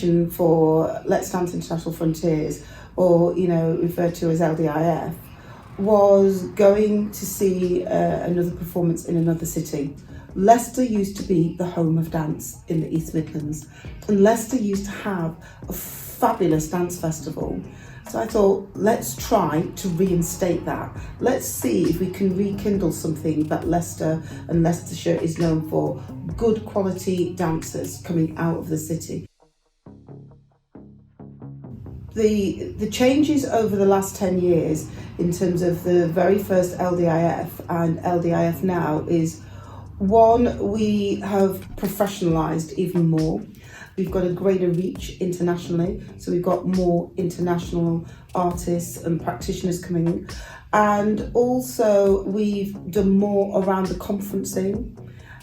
vision for Let's Dance International Frontiers, or referred to as LDIF, was going to see another performance in another city. Leicester used to be the home of dance in the East Midlands, and Leicester used to have a fabulous dance festival. So I thought, let's try to reinstate that. Let's see if we can rekindle something that Leicester and Leicestershire is known for: good quality dancers coming out of the city. The changes over the last 10 years in terms of the very first LDIF and LDIF now is, one, we have professionalised even more. We've got a greater reach internationally, so we've got more international artists and practitioners coming. And also we've done more around the conferencing.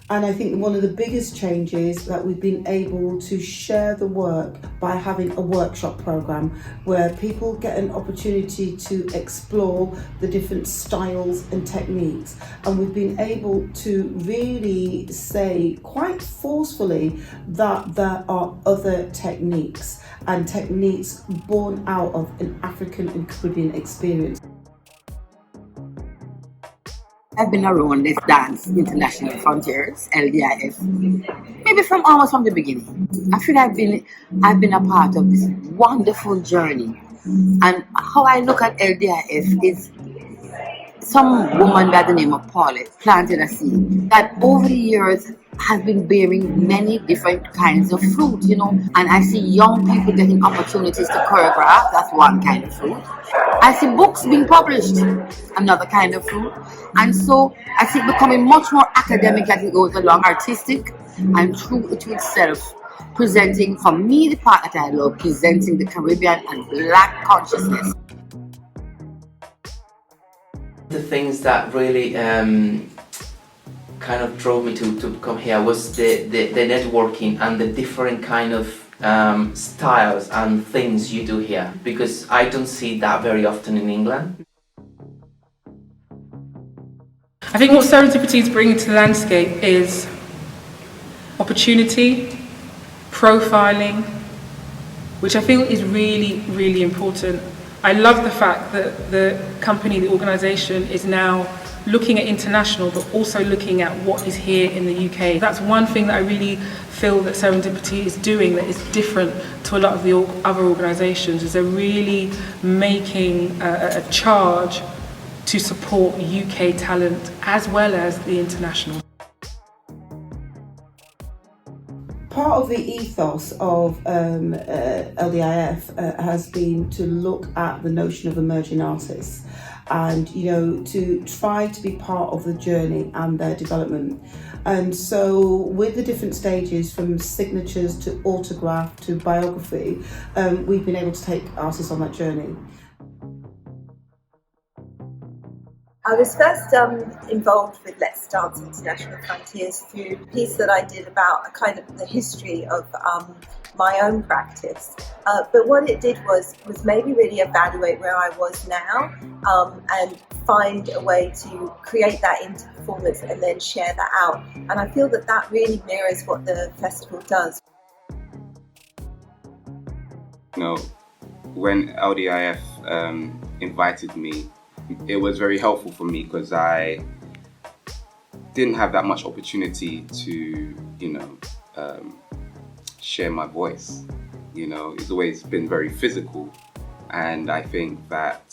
And I think one of the biggest changes that we've been able to share the work by having a workshop program where people get an opportunity to explore the different styles and techniques. And we've been able to really say quite forcefully that there are other techniques, and techniques born out of an African and Caribbean experience. I've been around Let's Dance International Frontiers, LDIF, maybe almost from the beginning. I feel I've been a part of this wonderful journey. And how I look at LDIF is some woman by the name of Pawlet planted a seed that over the years has been bearing many different kinds of fruit, and I see young people getting opportunities to choreograph. That's one kind of fruit. I see books being published, another kind of fruit. And so I see it becoming much more academic as it goes along, artistic and true to itself, presenting, for me, the part that I love, presenting the Caribbean and Black consciousness. The things that really kind of drove me to come here was the networking and the different kind of styles and things you do here, because I don't see that very often in England. I think what serendipity is bringing to the landscape is opportunity, profiling, which I feel is really, really important. I love the fact that the company, the organisation, is now looking at international, but also looking at what is here in the UK. That's one thing that I really feel that Serendipity is doing that is different to a lot of the other organisations, is they're really making a charge to support UK talent as well as the international. Part of the ethos of LDIF has been to look at the notion of emerging artists and, to try to be part of the journey and their development. And so with the different stages, from signatures to autograph to biography, we've been able to take artists on that journey. I was first involved with Let's Dance International Frontiers through a piece that I did about a kind of the history of my own practice. But what it did was maybe really evaluate where I was now and find a way to create that into performance and then share that out. And I feel that that really mirrors what the festival does. When LDIF invited me, it was very helpful for me because I didn't have that much opportunity to, share my voice. It's always been very physical, and I think that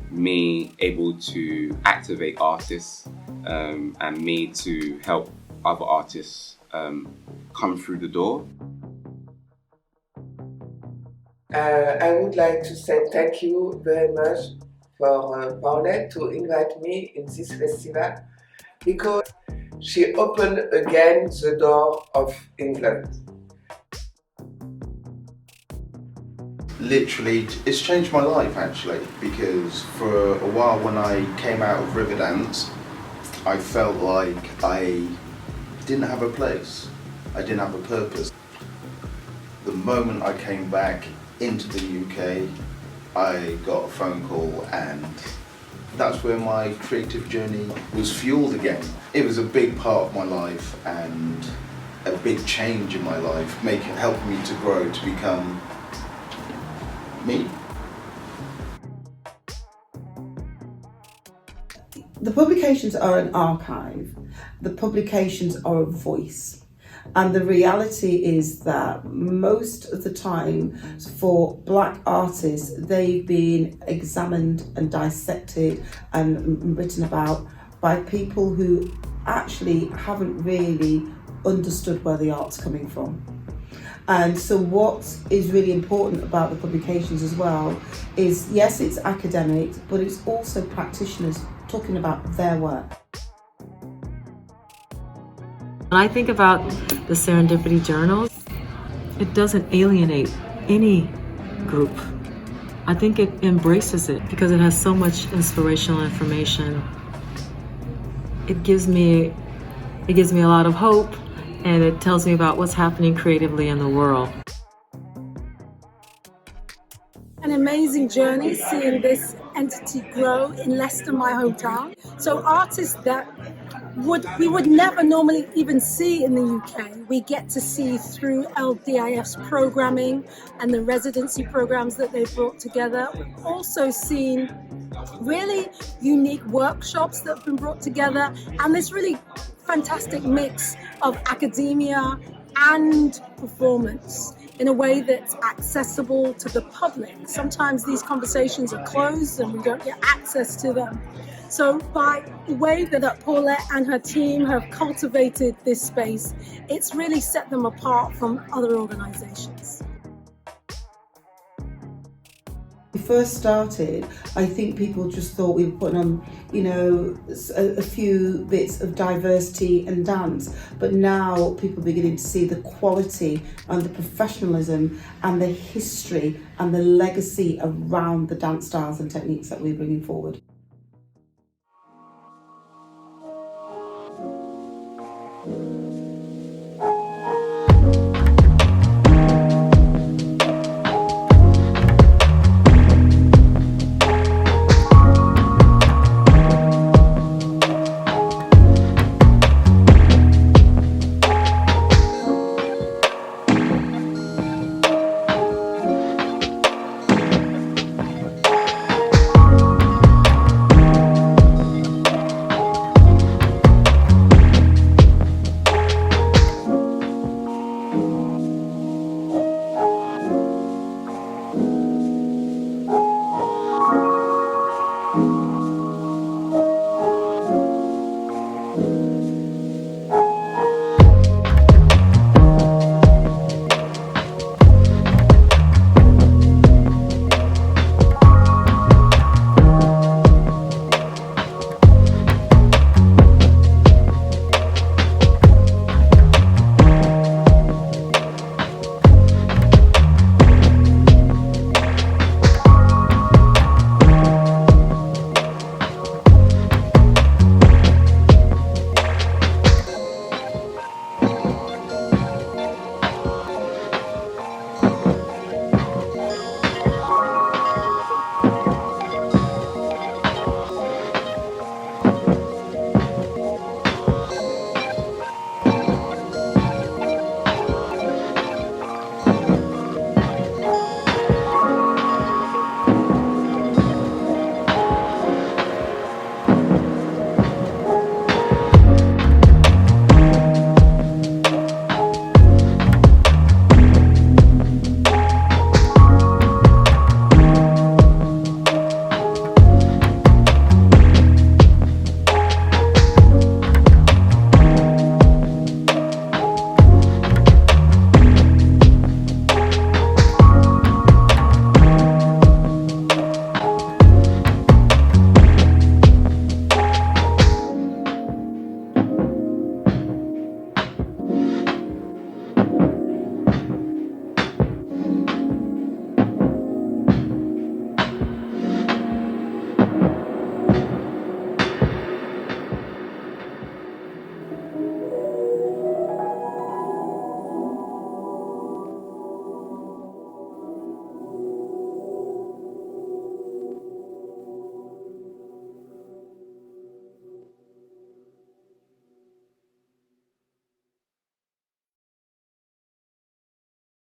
me able to activate artists and me to help other artists come through the door. I would like to say thank you very much for Pawlet to invite me in this festival, because she opened again the door of England. Literally, it's changed my life actually, because for a while when I came out of Riverdance, I felt like I didn't have a place, I didn't have a purpose. The moment I came back into the UK, I got a phone call, and that's where my creative journey was fueled again. It was a big part of my life, and a big change in my life, helping me to grow, to become me. The publications are an archive. The publications are a voice. And the reality is that most of the time for Black artists, they've been examined and dissected and written about by people who actually haven't really understood where the art's coming from. And so what is really important about the publications as well is, yes, it's academic, but it's also practitioners talking about their work. When I think about the Serendipity Journals, it doesn't alienate any group. I think it embraces it because it has so much inspirational information. It gives me a lot of hope, and it tells me about what's happening creatively in the world. An amazing journey seeing this entity grow in Leicester, my hometown. So artists that we would never normally even see in the UK, we get to see through LDIF's programming and the residency programs that they've brought together. We've also seen really unique workshops that have been brought together, and this really fantastic mix of academia and performance in a way that's accessible to the public. Sometimes these conversations are closed and we don't get access to them. So by the way that Pawlet and her team have cultivated this space, it's really set them apart from other organisations. We first started, I think people just thought we were putting on, a few bits of diversity and dance, but now people are beginning to see the quality and the professionalism and the history and the legacy around the dance styles and techniques that we're bringing forward.